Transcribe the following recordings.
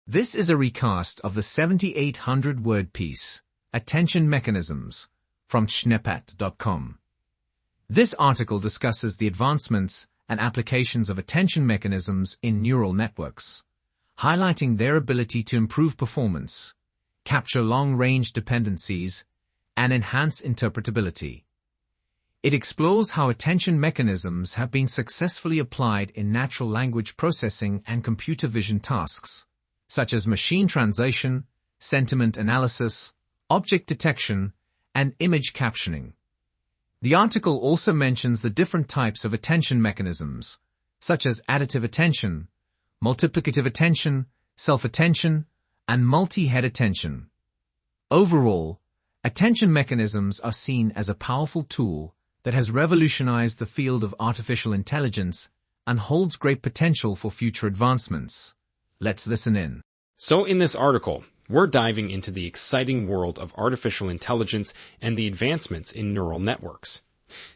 This is a recast of the 7,800-word piece, Attention Mechanisms, from Schneepat.com. This article discusses the advancements and applications of attention mechanisms in neural networks, highlighting their ability to improve performance, capture long-range dependencies, and enhance interpretability. It explores how attention mechanisms have been successfully applied in natural language processing and computer vision tasks, such as machine translation, sentiment analysis, object detection, and image captioning. The article also mentions the different types of attention mechanisms, such as additive attention, multiplicative attention, self-attention, and multi-head attention. Overall, attention mechanisms are seen as a powerful tool that has revolutionized the field of artificial intelligence and holds great potential for future advancements. Let's listen in. So in this article, we're diving into the exciting world of artificial intelligence and the advancements in neural networks.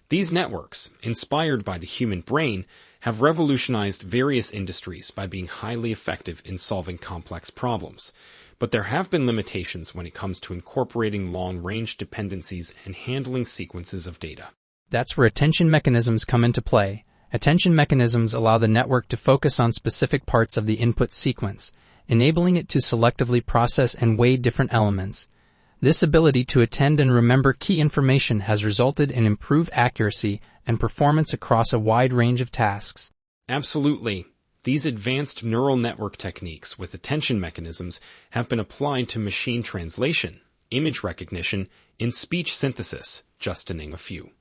These networks, inspired by the human brain, have revolutionized various industries by being highly effective in solving complex problems. But there have been limitations when it comes to incorporating long-range dependencies and handling sequences of data. That's where attention mechanisms come into play. Attention mechanisms allow the network to focus on specific parts of the input sequence, enabling it to selectively process and weigh different elements. This ability to attend and remember key information has resulted in improved accuracy and performance across a wide range of tasks. Absolutely. These advanced neural network techniques with attention mechanisms have been applied to machine translation, image recognition, and speech synthesis, just to name a few.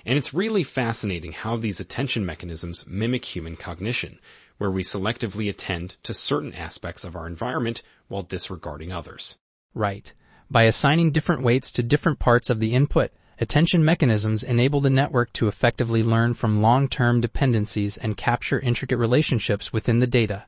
And it's really fascinating how these attention mechanisms mimic human cognition, where we selectively attend to certain aspects of our environment while disregarding others. Right. By assigning different weights to different parts of the input, attention mechanisms enable the network to effectively learn from long-term dependencies and capture intricate relationships within the data.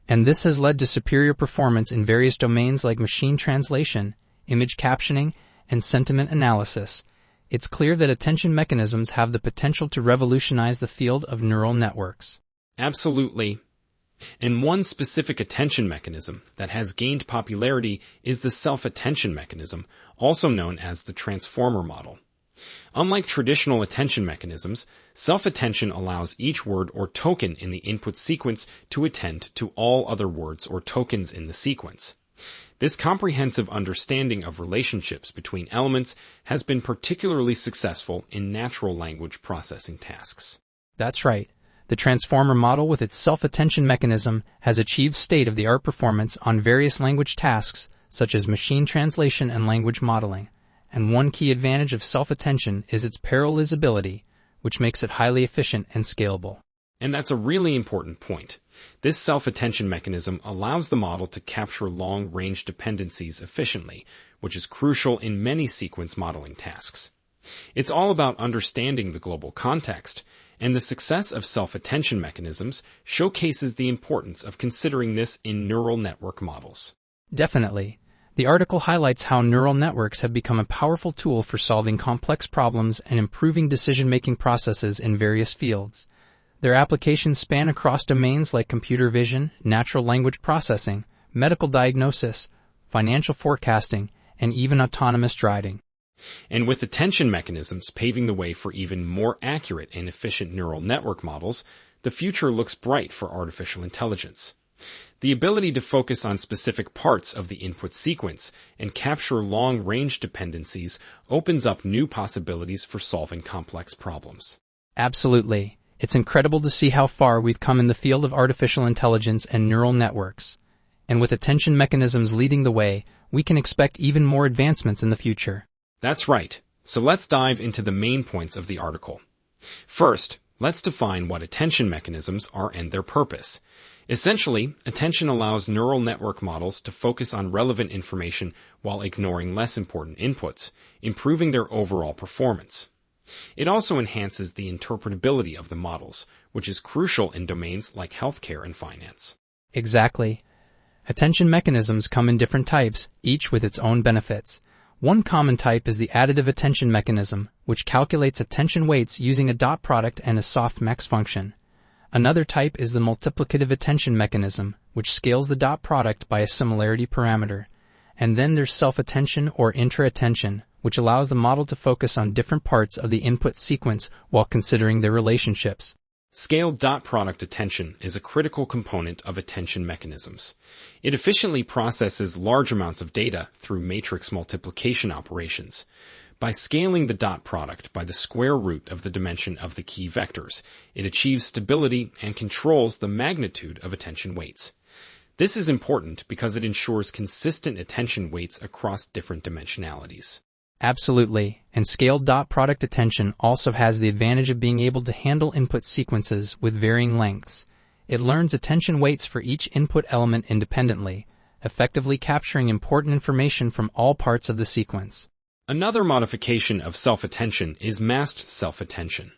And this has led to superior performance in various domains like machine translation, image captioning, and sentiment analysis. It's clear that attention mechanisms have the potential to revolutionize the field of neural networks. Absolutely. And one specific attention mechanism that has gained popularity is the self-attention mechanism, also known as the transformer model. Unlike traditional attention mechanisms, self-attention allows each word or token in the input sequence to attend to all other words or tokens in the sequence. This comprehensive understanding of relationships between elements has been particularly successful in natural language processing tasks. That's right. The transformer model with its self-attention mechanism has achieved state-of-the-art performance on various language tasks such as machine translation and language modeling. And one key advantage of self-attention is its parallelizability, which makes it highly efficient and scalable. And that's a really important point. This self-attention mechanism allows the model to capture long-range dependencies efficiently, which is crucial in many sequence modeling tasks. It's all about understanding the global context, and the success of self-attention mechanisms showcases the importance of considering this in neural network models. Definitely. The article highlights how neural networks have become a powerful tool for solving complex problems and improving decision-making processes in various fields. Their applications span across domains like computer vision, natural language processing, medical diagnosis, financial forecasting, and even autonomous driving. And with attention mechanisms paving the way for even more accurate and efficient neural network models, the future looks bright for artificial intelligence. The ability to focus on specific parts of the input sequence and capture long-range dependencies opens up new possibilities for solving complex problems. Absolutely. It's incredible to see how far we've come in the field of artificial intelligence and neural networks. And with attention mechanisms leading the way, we can expect even more advancements in the future. That's right. So let's dive into the main points of the article. First, let's define what attention mechanisms are and their purpose. Essentially, attention allows neural network models to focus on relevant information while ignoring less important inputs, improving their overall performance. It also enhances the interpretability of the models, which is crucial in domains like healthcare and finance. Exactly. Attention mechanisms come in different types, each with its own benefits. One common type is the additive attention mechanism, which calculates attention weights using a dot product and a softmax function. Another type is the multiplicative attention mechanism, which scales the dot product by a similarity parameter. And then there's self-attention or intra-attention, which allows the model to focus on different parts of the input sequence while considering their relationships. Scaled dot product attention is a critical component of attention mechanisms. It efficiently processes large amounts of data through matrix multiplication operations. By scaling the dot product by the square root of the dimension of the key vectors, it achieves stability and controls the magnitude of attention weights. This is important because it ensures consistent attention weights across different dimensionalities. Absolutely, and scaled dot product attention also has the advantage of being able to handle input sequences with varying lengths. It learns attention weights for each input element independently, effectively capturing important information from all parts of the sequence. Another modification of self-attention is masked self-attention.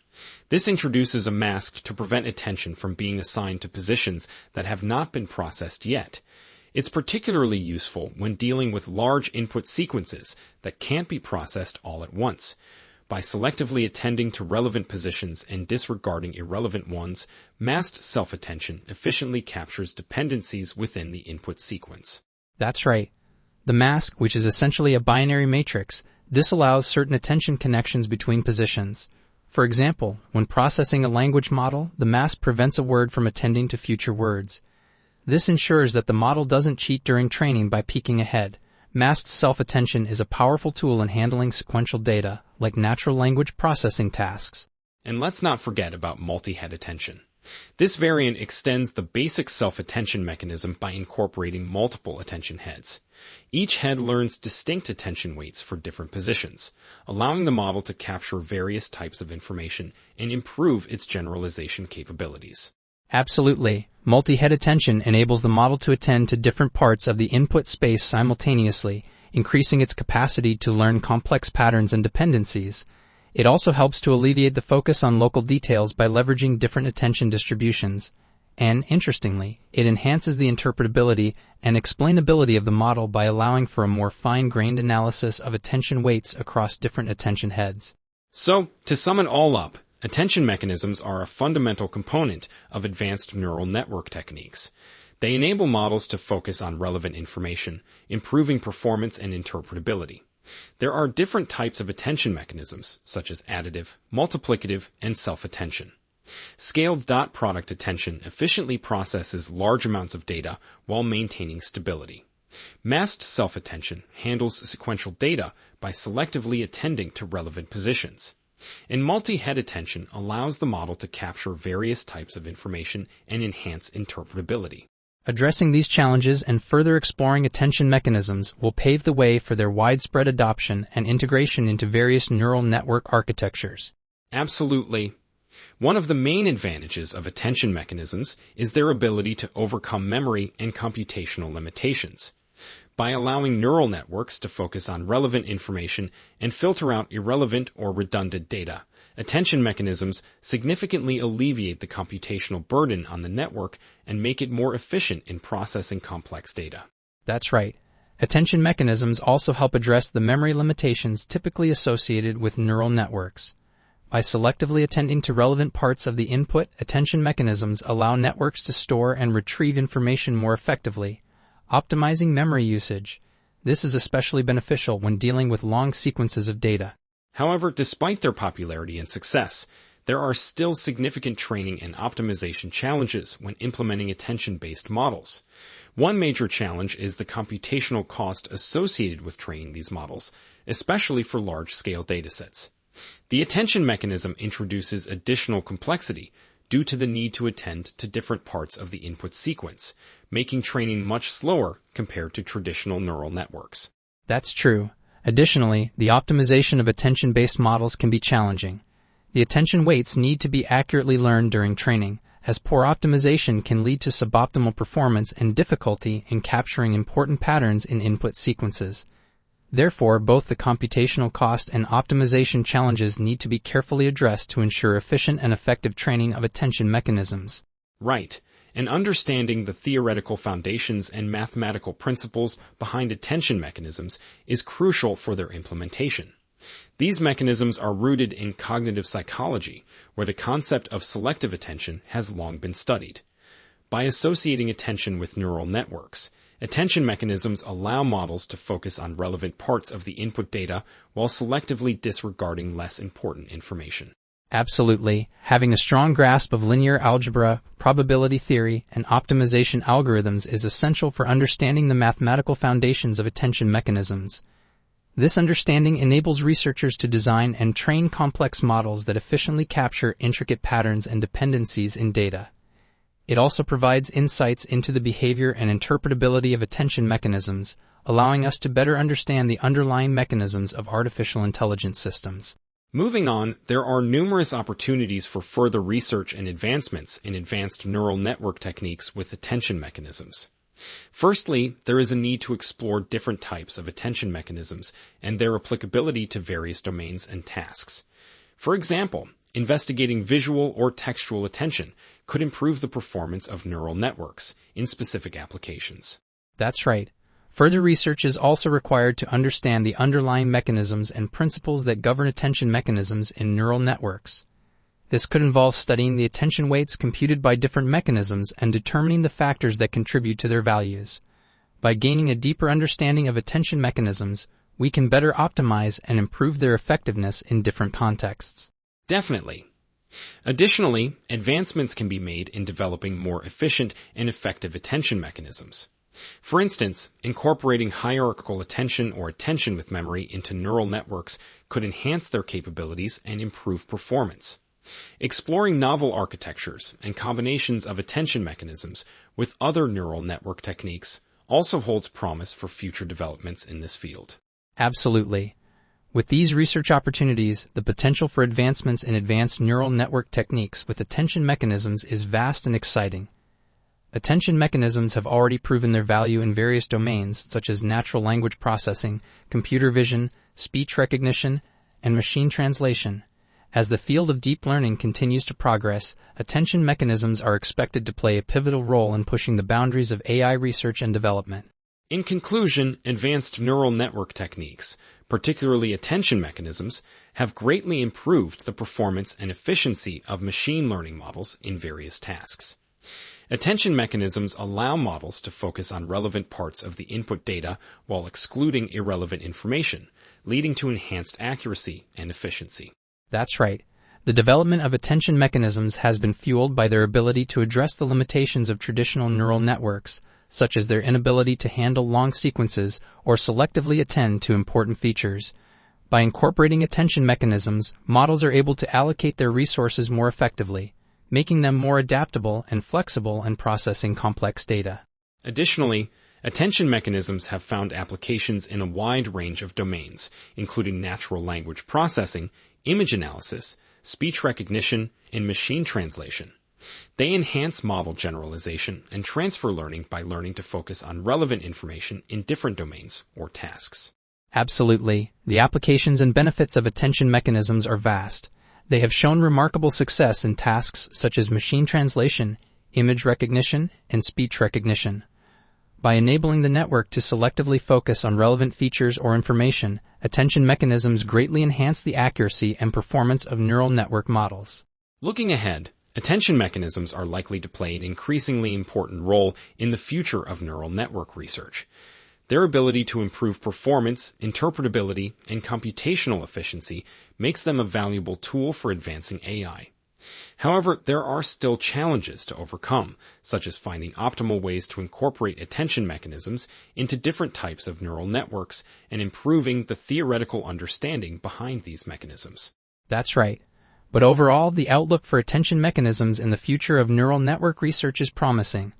This introduces a mask to prevent attention from being assigned to positions that have not been processed yet. It's particularly useful when dealing with large input sequences that can't be processed all at once. By selectively attending to relevant positions and disregarding irrelevant ones, masked self-attention efficiently captures dependencies within the input sequence. That's right. The mask, which is essentially a binary matrix, disallows certain attention connections between positions. For example, when processing a language model, the mask prevents a word from attending to future words. This ensures that the model doesn't cheat during training by peeking ahead. Masked self-attention is a powerful tool in handling sequential data, like natural language processing tasks. And let's not forget about multi-head attention. This variant extends the basic self-attention mechanism by incorporating multiple attention heads. Each head learns distinct attention weights for different positions, allowing the model to capture various types of information and improve its generalization capabilities. Absolutely. Multi-head attention enables the model to attend to different parts of the input space simultaneously, increasing its capacity to learn complex patterns and dependencies. It also helps to alleviate the focus on local details by leveraging different attention distributions. And, interestingly, it enhances the interpretability and explainability of the model by allowing for a more fine-grained analysis of attention weights across different attention heads. So, to sum it all up, attention mechanisms are a fundamental component of advanced neural network techniques. They enable models to focus on relevant information, improving performance and interpretability. There are different types of attention mechanisms, such as additive, multiplicative, and self-attention. Scaled dot product attention efficiently processes large amounts of data while maintaining stability. Masked self-attention handles sequential data by selectively attending to relevant positions. And multi-head attention allows the model to capture various types of information and enhance interpretability. Addressing these challenges and further exploring attention mechanisms will pave the way for their widespread adoption and integration into various neural network architectures. Absolutely. One of the main advantages of attention mechanisms is their ability to overcome memory and computational limitations. By allowing neural networks to focus on relevant information and filter out irrelevant or redundant data, attention mechanisms significantly alleviate the computational burden on the network and make it more efficient in processing complex data. That's right. Attention mechanisms also help address the memory limitations typically associated with neural networks. By selectively attending to relevant parts of the input, attention mechanisms allow networks to store and retrieve information more effectively, optimizing memory usage. This is especially beneficial when dealing with long sequences of data. However, despite their popularity and success, there are still significant training and optimization challenges when implementing attention-based models. One major challenge is the computational cost associated with training these models, especially for large-scale datasets. The attention mechanism introduces additional complexity due to the need to attend to different parts of the input sequence, making training much slower compared to traditional neural networks. That's true. Additionally, the optimization of attention-based models can be challenging. The attention weights need to be accurately learned during training, as poor optimization can lead to suboptimal performance and difficulty in capturing important patterns in input sequences. Therefore, both the computational cost and optimization challenges need to be carefully addressed to ensure efficient and effective training of attention mechanisms. Right. And understanding the theoretical foundations and mathematical principles behind attention mechanisms is crucial for their implementation. These mechanisms are rooted in cognitive psychology, where the concept of selective attention has long been studied. By associating attention with neural networks, attention mechanisms allow models to focus on relevant parts of the input data while selectively disregarding less important information. Absolutely. Having a strong grasp of linear algebra, probability theory, and optimization algorithms is essential for understanding the mathematical foundations of attention mechanisms. This understanding enables researchers to design and train complex models that efficiently capture intricate patterns and dependencies in data. It also provides insights into the behavior and interpretability of attention mechanisms, allowing us to better understand the underlying mechanisms of artificial intelligence systems. Moving on, there are numerous opportunities for further research and advancements in advanced neural network techniques with attention mechanisms. Firstly, there is a need to explore different types of attention mechanisms and their applicability to various domains and tasks. For example, investigating visual or textual attention could improve the performance of neural networks in specific applications. That's right. Further research is also required to understand the underlying mechanisms and principles that govern attention mechanisms in neural networks. This could involve studying the attention weights computed by different mechanisms and determining the factors that contribute to their values. By gaining a deeper understanding of attention mechanisms, we can better optimize and improve their effectiveness in different contexts. Definitely. Additionally, advancements can be made in developing more efficient and effective attention mechanisms. For instance, incorporating hierarchical attention or attention with memory into neural networks could enhance their capabilities and improve performance. Exploring novel architectures and combinations of attention mechanisms with other neural network techniques also holds promise for future developments in this field. Absolutely. With these research opportunities, the potential for advancements in advanced neural network techniques with attention mechanisms is vast and exciting. Attention mechanisms have already proven their value in various domains such as natural language processing, computer vision, speech recognition, and machine translation. As the field of deep learning continues to progress, attention mechanisms are expected to play a pivotal role in pushing the boundaries of AI research and development. In conclusion, advanced neural network techniques, particularly attention mechanisms, have greatly improved the performance and efficiency of machine learning models in various tasks. Attention mechanisms allow models to focus on relevant parts of the input data while excluding irrelevant information, leading to enhanced accuracy and efficiency. That's right. The development of attention mechanisms has been fueled by their ability to address the limitations of traditional neural networks, such as their inability to handle long sequences or selectively attend to important features. By incorporating attention mechanisms, models are able to allocate their resources more effectively, making them more adaptable and flexible in processing complex data. Additionally, attention mechanisms have found applications in a wide range of domains, including natural language processing, image analysis, speech recognition, and machine translation. They enhance model generalization and transfer learning by learning to focus on relevant information in different domains or tasks. Absolutely. The applications and benefits of attention mechanisms are vast. They have shown remarkable success in tasks such as machine translation, image recognition, and speech recognition. By enabling the network to selectively focus on relevant features or information, attention mechanisms greatly enhance the accuracy and performance of neural network models. Looking ahead, attention mechanisms are likely to play an increasingly important role in the future of neural network research. Their ability to improve performance, interpretability, and computational efficiency makes them a valuable tool for advancing AI. However, there are still challenges to overcome, such as finding optimal ways to incorporate attention mechanisms into different types of neural networks and improving the theoretical understanding behind these mechanisms. That's right. But overall, the outlook for attention mechanisms in the future of neural network research is promising.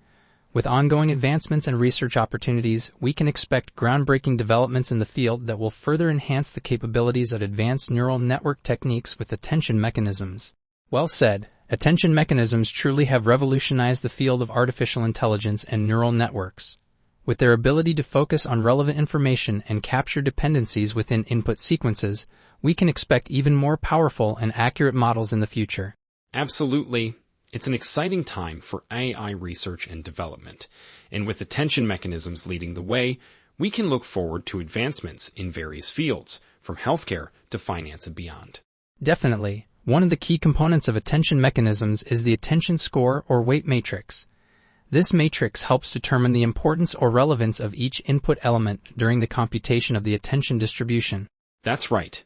With ongoing advancements and research opportunities, we can expect groundbreaking developments in the field that will further enhance the capabilities of advanced neural network techniques with attention mechanisms. Well said. Attention mechanisms truly have revolutionized the field of artificial intelligence and neural networks. With their ability to focus on relevant information and capture dependencies within input sequences, we can expect even more powerful and accurate models in the future. Absolutely. It's an exciting time for AI research and development, and with attention mechanisms leading the way, we can look forward to advancements in various fields, from healthcare to finance and beyond. Definitely. One of the key components of attention mechanisms is the attention score or weight matrix. This matrix helps determine the importance or relevance of each input element during the computation of the attention distribution. That's right.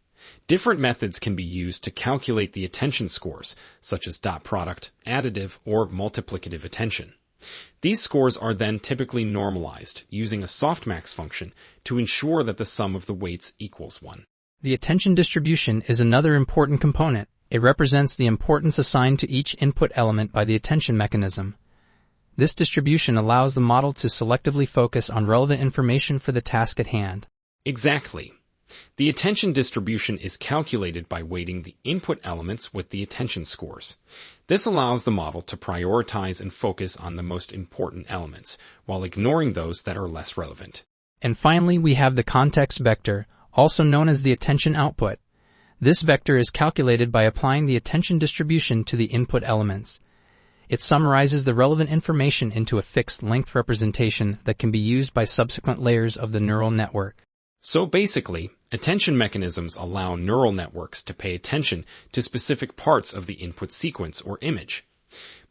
Different methods can be used to calculate the attention scores, such as dot product, additive, or multiplicative attention. These scores are then typically normalized using a softmax function to ensure that the sum of the weights equals 1. The attention distribution is another important component. It represents the importance assigned to each input element by the attention mechanism. This distribution allows the model to selectively focus on relevant information for the task at hand. Exactly. The attention distribution is calculated by weighting the input elements with the attention scores. This allows the model to prioritize and focus on the most important elements, while ignoring those that are less relevant. And finally, we have the context vector, also known as the attention output. This vector is calculated by applying the attention distribution to the input elements. It summarizes the relevant information into a fixed length representation that can be used by subsequent layers of the neural network. So basically, attention mechanisms allow neural networks to pay attention to specific parts of the input sequence or image.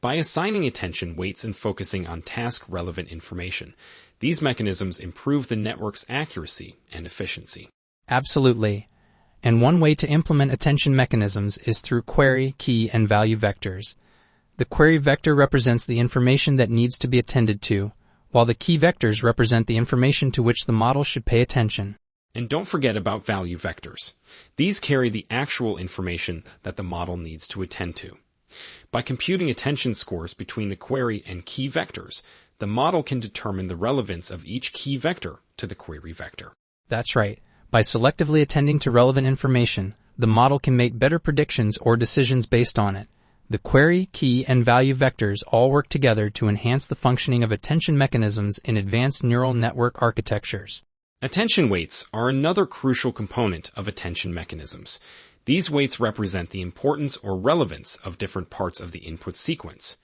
By assigning attention weights and focusing on task-relevant information, these mechanisms improve the network's accuracy and efficiency. Absolutely. And one way to implement attention mechanisms is through query, key, and value vectors. The query vector represents the information that needs to be attended to, while the key vectors represent the information to which the model should pay attention. And don't forget about value vectors. These carry the actual information that the model needs to attend to. By computing attention scores between the query and key vectors, the model can determine the relevance of each key vector to the query vector. That's right. By selectively attending to relevant information, the model can make better predictions or decisions based on it. The query, key, and value vectors all work together to enhance the functioning of attention mechanisms in advanced neural network architectures. Attention weights are another crucial component of attention mechanisms. These weights represent the importance or relevance of different parts of the input sequence.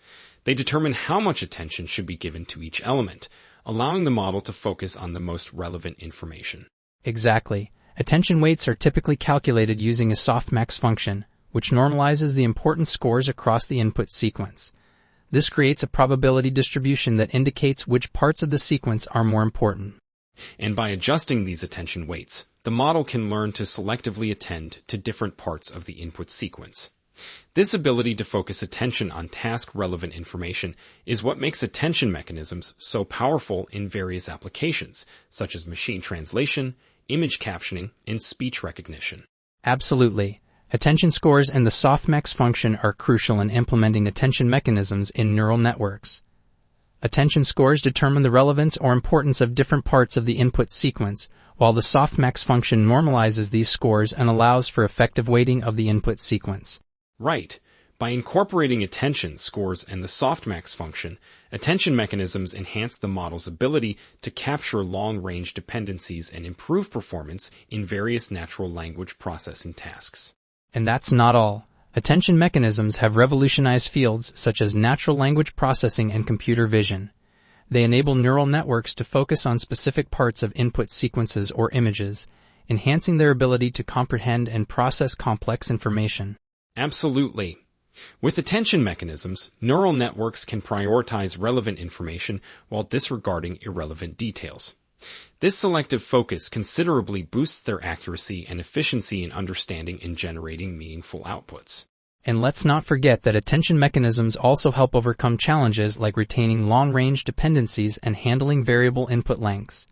They determine how much attention should be given to each element, allowing the model to focus on the most relevant information. Exactly. Attention weights are typically calculated using a softmax function, which normalizes the important scores across the input sequence. This creates a probability distribution that indicates which parts of the sequence are more important. And by adjusting these attention weights, the model can learn to selectively attend to different parts of the input sequence. This ability to focus attention on task-relevant information is what makes attention mechanisms so powerful in various applications, such as machine translation, image captioning, and speech recognition. Absolutely. Attention scores and the softmax function are crucial in implementing attention mechanisms in neural networks. Attention scores determine the relevance or importance of different parts of the input sequence, while the softmax function normalizes these scores and allows for effective weighting of the input sequence. Right. By incorporating attention scores and the softmax function, attention mechanisms enhance the model's ability to capture long-range dependencies and improve performance in various natural language processing tasks. And that's not all. Attention mechanisms have revolutionized fields such as natural language processing and computer vision. They enable neural networks to focus on specific parts of input sequences or images, enhancing their ability to comprehend and process complex information. Absolutely. With attention mechanisms, neural networks can prioritize relevant information while disregarding irrelevant details. This selective focus considerably boosts their accuracy and efficiency in understanding and generating meaningful outputs. And let's not forget that attention mechanisms also help overcome challenges like retaining long-range dependencies and handling variable input lengths.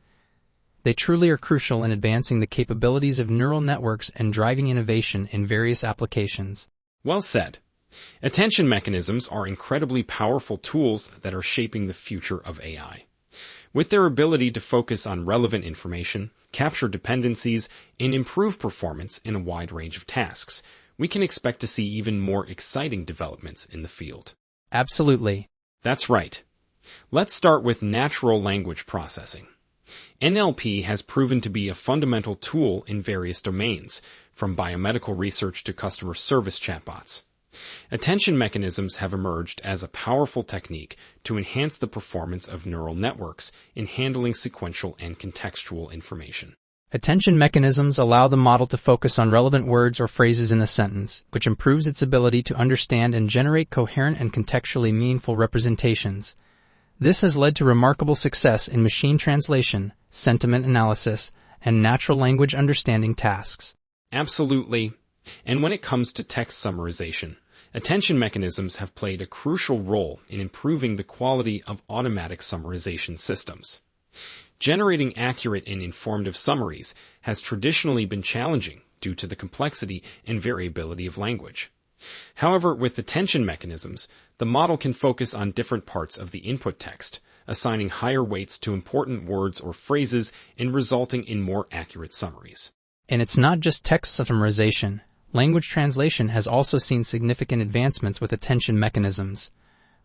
They truly are crucial in advancing the capabilities of neural networks and driving innovation in various applications. Well said. Attention mechanisms are incredibly powerful tools that are shaping the future of AI. With their ability to focus on relevant information, capture dependencies, and improve performance in a wide range of tasks, we can expect to see even more exciting developments in the field. Absolutely. That's right. Let's start with natural language processing. NLP has proven to be a fundamental tool in various domains, from biomedical research to customer service chatbots. Attention mechanisms have emerged as a powerful technique to enhance the performance of neural networks in handling sequential and contextual information. Attention mechanisms allow the model to focus on relevant words or phrases in a sentence, which improves its ability to understand and generate coherent and contextually meaningful representations. This has led to remarkable success in machine translation, sentiment analysis, and natural language understanding tasks. Absolutely. And when it comes to text summarization, attention mechanisms have played a crucial role in improving the quality of automatic summarization systems. Generating accurate and informative summaries has traditionally been challenging due to the complexity and variability of language. However, with attention mechanisms, the model can focus on different parts of the input text, assigning higher weights to important words or phrases and resulting in more accurate summaries. And it's not just text summarization. Language translation has also seen significant advancements with attention mechanisms.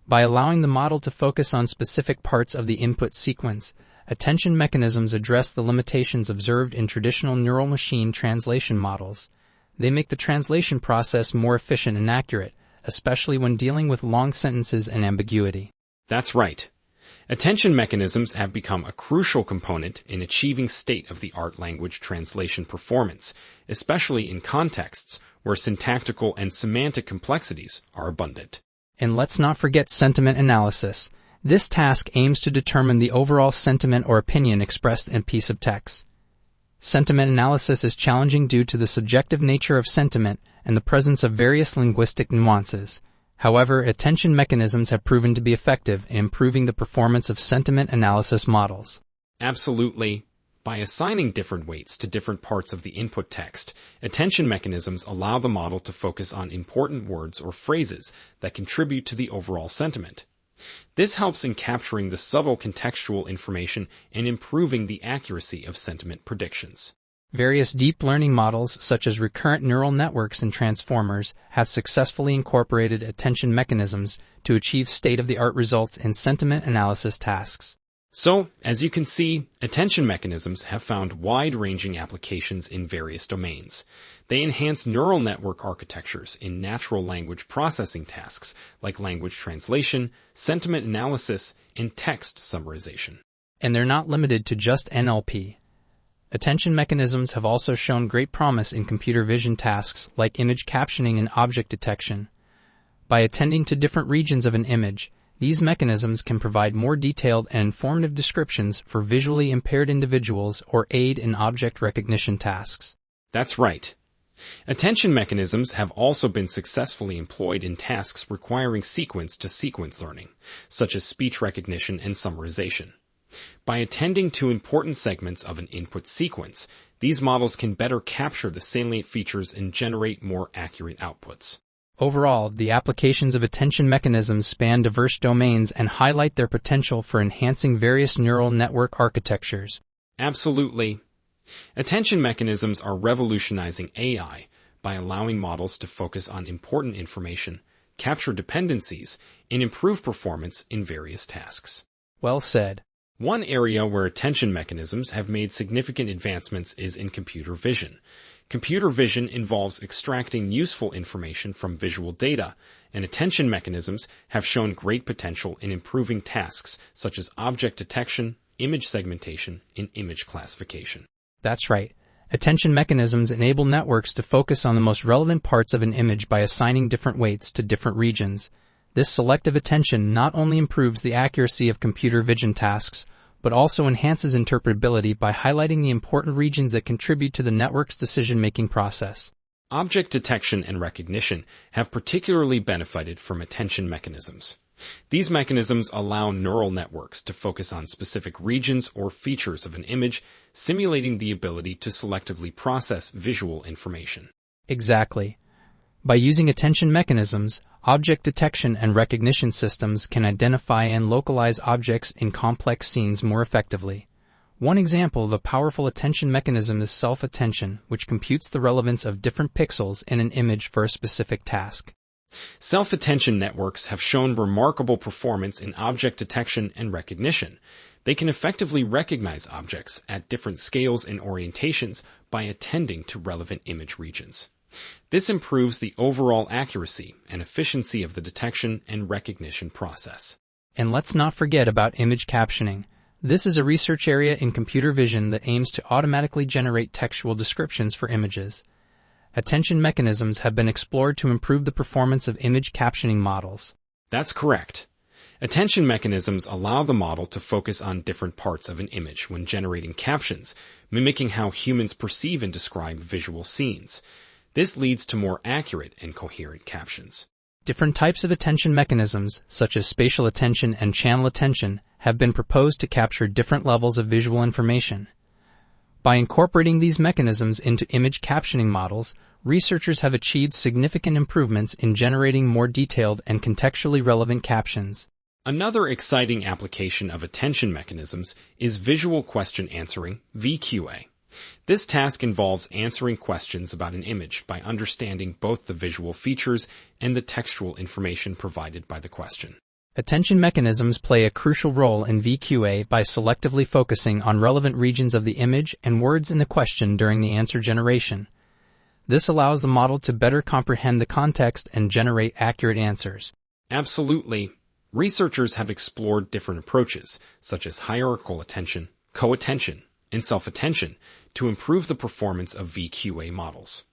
By allowing the model to focus on specific parts of the input sequence, attention mechanisms address the limitations observed in traditional neural machine translation models. They make the translation process more efficient and accurate, especially when dealing with long sentences and ambiguity. That's right. Attention mechanisms have become a crucial component in achieving state-of-the-art language translation performance, especially in contexts where syntactical and semantic complexities are abundant. And let's not forget sentiment analysis. This task aims to determine the overall sentiment or opinion expressed in a piece of text. Sentiment analysis is challenging due to the subjective nature of sentiment and the presence of various linguistic nuances. However, attention mechanisms have proven to be effective in improving the performance of sentiment analysis models. Absolutely. By assigning different weights to different parts of the input text, attention mechanisms allow the model to focus on important words or phrases that contribute to the overall sentiment. This helps in capturing the subtle contextual information and improving the accuracy of sentiment predictions. Various deep learning models, such as recurrent neural networks and transformers, have successfully incorporated attention mechanisms to achieve state-of-the-art results in sentiment analysis tasks. So, as you can see, attention mechanisms have found wide-ranging applications in various domains. They enhance neural network architectures in natural language processing tasks like language translation, sentiment analysis, and text summarization. And they're not limited to just NLP. Attention mechanisms have also shown great promise in computer vision tasks like image captioning and object detection. By attending to different regions of an image, these mechanisms can provide more detailed and informative descriptions for visually impaired individuals or aid in object recognition tasks. That's right. Attention mechanisms have also been successfully employed in tasks requiring sequence-to-sequence learning, such as speech recognition and summarization. By attending to important segments of an input sequence, these models can better capture the salient features and generate more accurate outputs. Overall, the applications of attention mechanisms span diverse domains and highlight their potential for enhancing various neural network architectures. Absolutely. Attention mechanisms are revolutionizing AI by allowing models to focus on important information, capture dependencies, and improve performance in various tasks. Well said. One area where attention mechanisms have made significant advancements is in computer vision. Computer vision involves extracting useful information from visual data, and attention mechanisms have shown great potential in improving tasks such as object detection, image segmentation, and image classification. That's right. Attention mechanisms enable networks to focus on the most relevant parts of an image by assigning different weights to different regions. This selective attention not only improves the accuracy of computer vision tasks, but also enhances interpretability by highlighting the important regions that contribute to the network's decision-making process. Object detection and recognition have particularly benefited from attention mechanisms. These mechanisms allow neural networks to focus on specific regions or features of an image, simulating the ability to selectively process visual information. Exactly. By using attention mechanisms, object detection and recognition systems can identify and localize objects in complex scenes more effectively. One example of a powerful attention mechanism is self-attention, which computes the relevance of different pixels in an image for a specific task. Self-attention networks have shown remarkable performance in object detection and recognition. They can effectively recognize objects at different scales and orientations by attending to relevant image regions. This improves the overall accuracy and efficiency of the detection and recognition process. And let's not forget about image captioning. This is a research area in computer vision that aims to automatically generate textual descriptions for images. Attention mechanisms have been explored to improve the performance of image captioning models. That's correct. Attention mechanisms allow the model to focus on different parts of an image when generating captions, mimicking how humans perceive and describe visual scenes. This leads to more accurate and coherent captions. Different types of attention mechanisms, such as spatial attention and channel attention, have been proposed to capture different levels of visual information. By incorporating these mechanisms into image captioning models, researchers have achieved significant improvements in generating more detailed and contextually relevant captions. Another exciting application of attention mechanisms is visual question answering, VQA. This task involves answering questions about an image by understanding both the visual features and the textual information provided by the question. Attention mechanisms play a crucial role in VQA by selectively focusing on relevant regions of the image and words in the question during the answer generation. This allows the model to better comprehend the context and generate accurate answers. Absolutely. Researchers have explored different approaches, such as hierarchical attention, co-attention, and self-attention, to improve the performance of VQA models.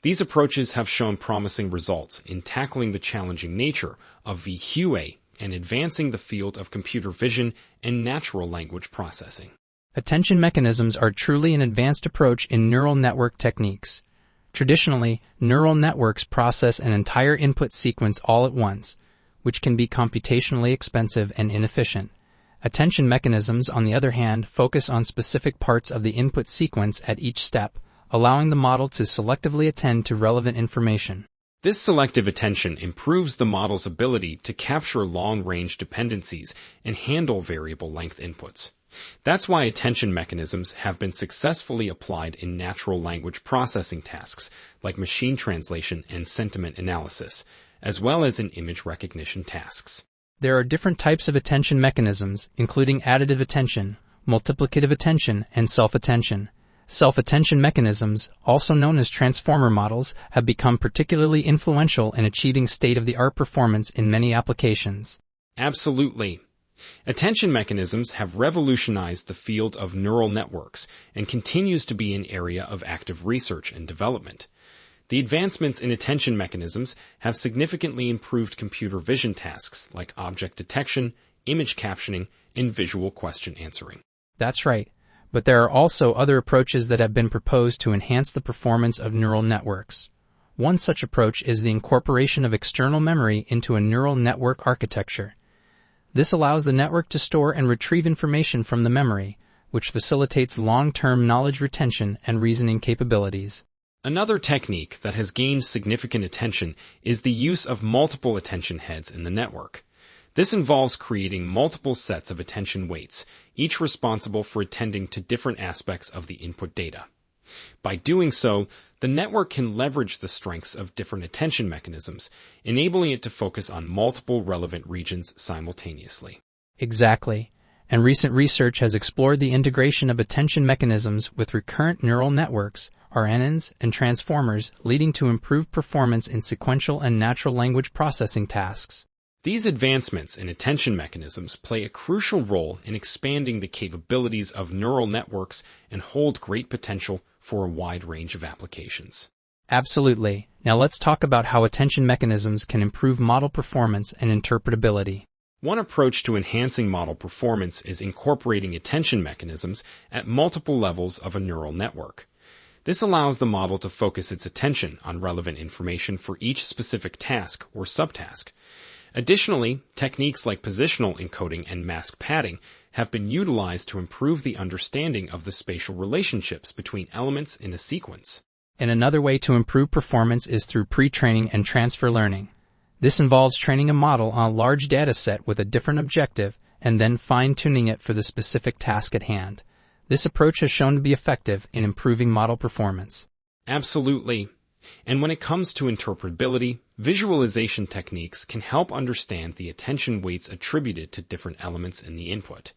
These approaches have shown promising results in tackling the challenging nature of VQA and advancing the field of computer vision and natural language processing. Attention mechanisms are truly an advanced approach in neural network techniques. Traditionally, neural networks process an entire input sequence all at once, which can be computationally expensive and inefficient. Attention mechanisms, on the other hand, focus on specific parts of the input sequence at each step, allowing the model to selectively attend to relevant information. This selective attention improves the model's ability to capture long-range dependencies and handle variable-length inputs. That's why attention mechanisms have been successfully applied in natural language processing tasks like machine translation and sentiment analysis, as well as in image recognition tasks. There are different types of attention mechanisms, including additive attention, multiplicative attention, and self-attention. Self-attention mechanisms, also known as transformer models, have become particularly influential in achieving state-of-the-art performance in many applications. Absolutely. Attention mechanisms have revolutionized the field of neural networks and continues to be an area of active research and development. The advancements in attention mechanisms have significantly improved computer vision tasks like object detection, image captioning, and visual question answering. That's right. But there are also other approaches that have been proposed to enhance the performance of neural networks. One such approach is the incorporation of external memory into a neural network architecture. This allows the network to store and retrieve information from the memory, which facilitates long-term knowledge retention and reasoning capabilities. Another technique that has gained significant attention is the use of multiple attention heads in the network. This involves creating multiple sets of attention weights, each responsible for attending to different aspects of the input data. By doing so, the network can leverage the strengths of different attention mechanisms, enabling it to focus on multiple relevant regions simultaneously. Exactly. And recent research has explored the integration of attention mechanisms with recurrent neural networks, RNNs, and transformers, leading to improved performance in sequential and natural language processing tasks. These advancements in attention mechanisms play a crucial role in expanding the capabilities of neural networks and hold great potential for a wide range of applications. Absolutely. Now let's talk about how attention mechanisms can improve model performance and interpretability. One approach to enhancing model performance is incorporating attention mechanisms at multiple levels of a neural network. This allows the model to focus its attention on relevant information for each specific task or subtask. Additionally, techniques like positional encoding and mask padding have been utilized to improve the understanding of the spatial relationships between elements in a sequence. And another way to improve performance is through pre-training and transfer learning. This involves training a model on a large data set with a different objective and then fine-tuning it for the specific task at hand. This approach has shown to be effective in improving model performance. Absolutely. And when it comes to interpretability, visualization techniques can help understand the attention weights attributed to different elements in the input.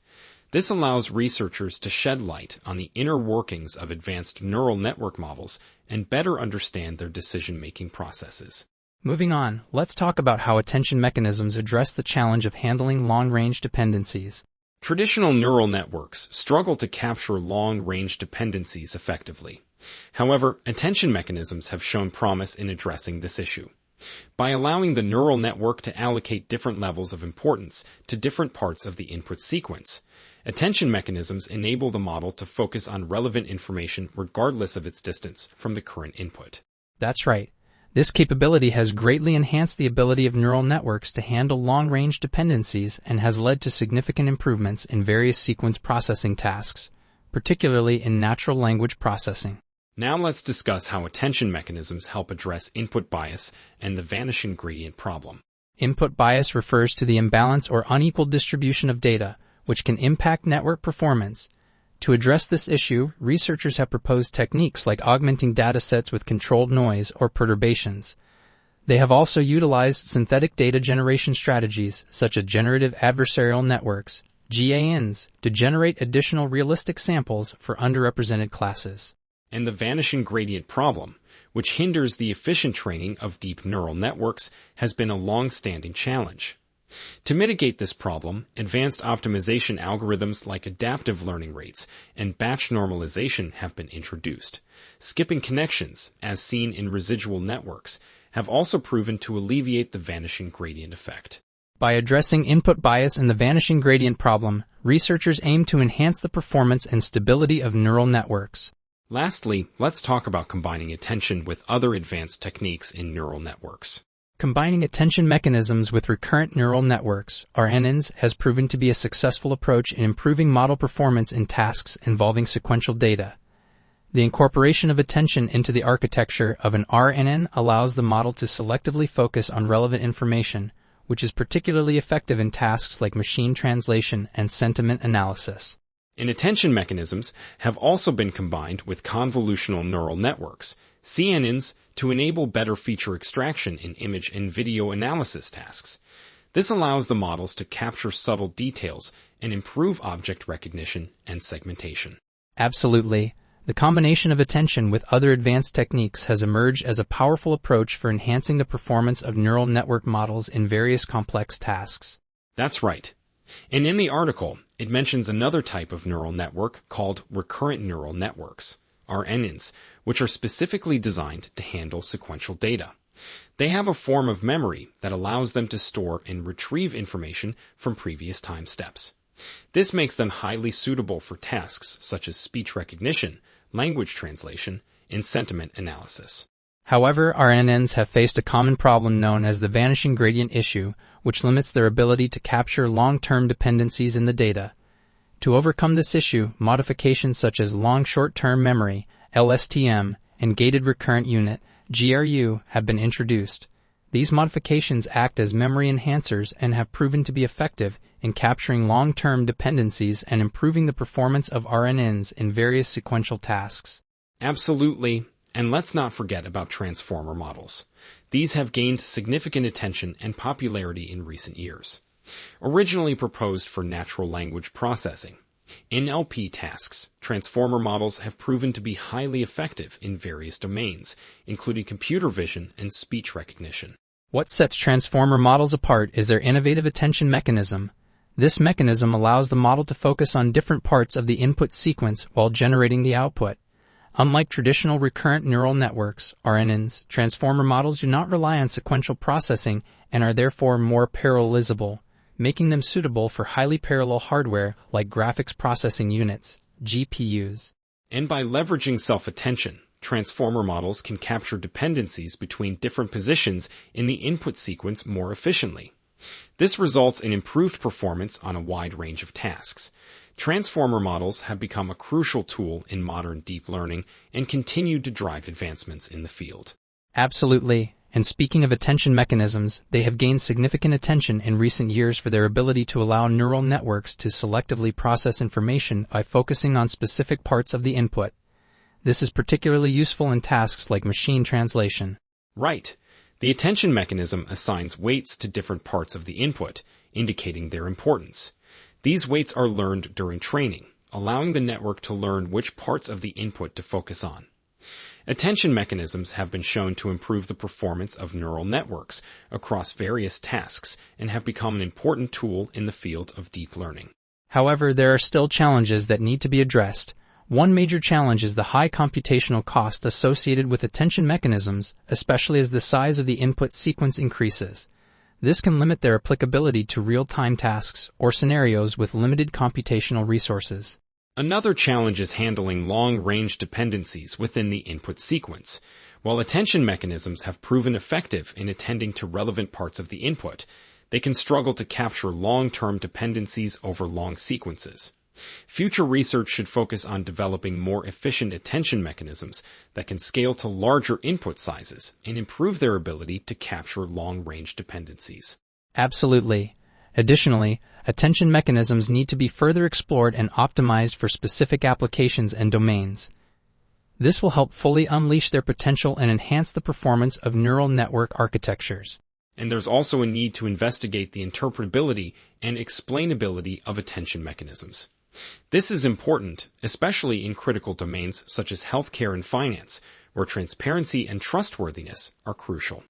This allows researchers to shed light on the inner workings of advanced neural network models and better understand their decision-making processes. Moving on, let's talk about how attention mechanisms address the challenge of handling long-range dependencies. Traditional neural networks struggle to capture long-range dependencies effectively. However, attention mechanisms have shown promise in addressing this issue. By allowing the neural network to allocate different levels of importance to different parts of the input sequence, attention mechanisms enable the model to focus on relevant information regardless of its distance from the current input. That's right. This capability has greatly enhanced the ability of neural networks to handle long-range dependencies and has led to significant improvements in various sequence processing tasks, particularly in natural language processing. Now let's discuss how attention mechanisms help address input bias and the vanishing gradient problem. Input bias refers to the imbalance or unequal distribution of data, which can impact network performance. To address this issue, researchers have proposed techniques like augmenting datasets with controlled noise or perturbations. They have also utilized synthetic data generation strategies, such as generative adversarial networks, GANs, to generate additional realistic samples for underrepresented classes. And the vanishing gradient problem, which hinders the efficient training of deep neural networks, has been a long-standing challenge. To mitigate this problem, advanced optimization algorithms like adaptive learning rates and batch normalization have been introduced. Skipping connections, as seen in residual networks, have also proven to alleviate the vanishing gradient effect. By addressing input bias and the vanishing gradient problem, researchers aim to enhance the performance and stability of neural networks. Lastly, let's talk about combining attention with other advanced techniques in neural networks. Combining attention mechanisms with recurrent neural networks, RNNs, has proven to be a successful approach in improving model performance in tasks involving sequential data. The incorporation of attention into the architecture of an RNN allows the model to selectively focus on relevant information, which is particularly effective in tasks like machine translation and sentiment analysis. And attention mechanisms have also been combined with convolutional neural networks, CNNs, to enable better feature extraction in image and video analysis tasks. This allows the models to capture subtle details and improve object recognition and segmentation. Absolutely. The combination of attention with other advanced techniques has emerged as a powerful approach for enhancing the performance of neural network models in various complex tasks. That's right. And in the article, it mentions another type of neural network called recurrent neural networks, RNNs, which are specifically designed to handle sequential data. They have a form of memory that allows them to store and retrieve information from previous time steps. This makes them highly suitable for tasks such as speech recognition, language translation, and sentiment analysis. However, RNNs have faced a common problem known as the vanishing gradient issue, which limits their ability to capture long-term dependencies in the data. To overcome this issue, modifications such as long short-term memory, LSTM, and gated recurrent unit, GRU, have been introduced. These modifications act as memory enhancers and have proven to be effective in capturing long-term dependencies and improving the performance of RNNs in various sequential tasks. Absolutely. And let's not forget about transformer models. These have gained significant attention and popularity in recent years. Originally proposed for natural language processing, NLP tasks, transformer models have proven to be highly effective in various domains, including computer vision and speech recognition. What sets transformer models apart is their innovative attention mechanism. This mechanism allows the model to focus on different parts of the input sequence while generating the output. Unlike traditional recurrent neural networks, RNNs, transformer models do not rely on sequential processing and are therefore more parallelizable, making them suitable for highly parallel hardware like graphics processing units, GPUs. And by leveraging self-attention, transformer models can capture dependencies between different positions in the input sequence more efficiently. This results in improved performance on a wide range of tasks. Transformer models have become a crucial tool in modern deep learning and continue to drive advancements in the field. Absolutely. And speaking of attention mechanisms, they have gained significant attention in recent years for their ability to allow neural networks to selectively process information by focusing on specific parts of the input. This is particularly useful in tasks like machine translation. Right. The attention mechanism assigns weights to different parts of the input, indicating their importance. These weights are learned during training, allowing the network to learn which parts of the input to focus on. Attention mechanisms have been shown to improve the performance of neural networks across various tasks and have become an important tool in the field of deep learning. However, there are still challenges that need to be addressed. One major challenge is the high computational cost associated with attention mechanisms, especially as the size of the input sequence increases. This can limit their applicability to real-time tasks or scenarios with limited computational resources. Another challenge is handling long-range dependencies within the input sequence. While attention mechanisms have proven effective in attending to relevant parts of the input, they can struggle to capture long-term dependencies over long sequences. Future research should focus on developing more efficient attention mechanisms that can scale to larger input sizes and improve their ability to capture long-range dependencies. Absolutely. Additionally, attention mechanisms need to be further explored and optimized for specific applications and domains. This will help fully unleash their potential and enhance the performance of neural network architectures. And there's also a need to investigate the interpretability and explainability of attention mechanisms. This is important, especially in critical domains such as healthcare and finance, where transparency and trustworthiness are crucial.